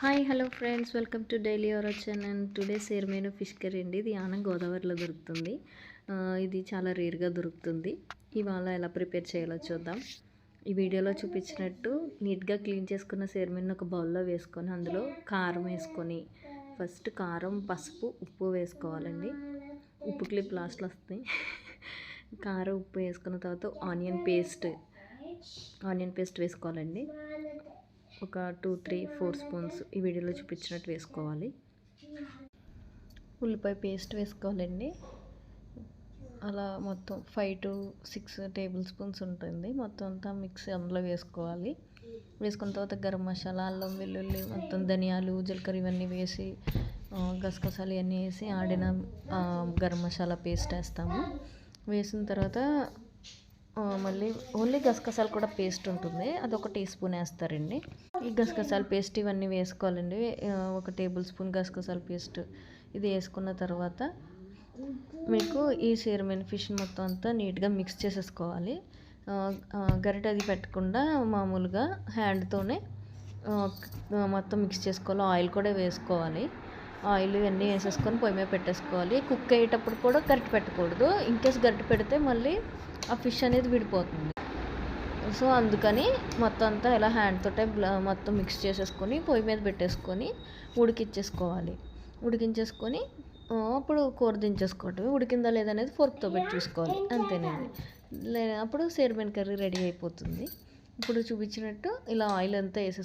Hi hello friends, welcome to daily ఆరోచన్. And today సేర్మేను fish curry అండి. ఇది ఆనం గోదావరిలో దొరుకుతుంది. ఇది చాలా రేర్గా దొరుకుతుంది. ఇవాళ ఎలా ప్రిపేర్ చేయాలో చూద్దాం. ఈ వీడియోలో చూపించినట్టు నీట్గా క్లీన్ చేసుకున్న సేర్మేను ఒక బౌల్లో వేసుకొని అందులో కారం వేసుకొని ఫస్ట్ కారం, పసుపు, ఉప్పు వేసుకోవాలండి. ఉప్పు క్లిప్ లాస్ట్లో వస్తుంది. కారం, ఉప్పు వేసుకున్న తర్వాత ఆనియన్ పేస్ట్ వేసుకోవాలండి. ఒక 2-3-4 స్పూన్స్ ఈ వీడియోలో చూపించినట్టు వేసుకోవాలి. ఉల్లిపాయ పేస్ట్ వేసుకోవాలండి. అలా మొత్తం 5-6 టేబుల్ స్పూన్స్ ఉంటుంది. మొత్తం అంతా మిక్స్ అందులో వేసుకోవాలి. వేసుకున్న తర్వాత గరం మసాలా, అల్లం వెల్లుల్లి, మొత్తం ధనియాలు, జీలకర్ర ఇవన్నీ వేసి గసగసాలు ఇవన్నీ వేసి ఆడిన గరం మసాలా పేస్ట్ వేస్తాము. వేసిన తర్వాత మళ్ళీ ఓన్లీ గసగసాలు కూడా పేస్ట్ ఉంటుంది, అదొక టీ స్పూన్ వేస్తారండి. ఈ గసగసాల పేస్ట్ ఇవన్నీ వేసుకోవాలండి. 1 టేబుల్ స్పూన్ గసగసాల పేస్ట్ ఇది వేసుకున్న తర్వాత మీకు ఈ సేర్మేన్ ఫిష్ మొత్తం అంతా నీట్గా మిక్స్ చేసేసుకోవాలి. గరిటె అది పెట్టకుండా మామూలుగా హ్యాండ్తోనే మొత్తం మిక్స్ చేసుకోవాలి. ఆయిల్ కూడా వేసుకోవాలి. ఆయిల్ ఇవన్నీ వేసేసుకొని పొయ్యి మీద పెట్టేసుకోవాలి. కుక్ అయ్యేటప్పుడు కూడా గరిటె పెట్టకూడదు. ఇన్కేస్ గరిటె పెడితే మళ్ళీ ఆ ఫిష్ అనేది విడిపోతుంది. సో అందుకని మొత్తం అంతా ఇలా హ్యాండ్ తోటే మొత్తం మిక్స్ చేసేసుకొని పొయ్యి మీద పెట్టేసుకొని ఉడికించేసుకొని అప్పుడు కూర దించేసుకోవటం. ఉడికిందా లేదనేది ఫోర్క్తో పెట్టి చూసుకోవాలి, అంతేనండి. అప్పుడు సేర్మేన్ కర్రీ రెడీ అయిపోతుంది. ఇప్పుడు చూపించినట్టు ఇలా ఆయిల్ అంతా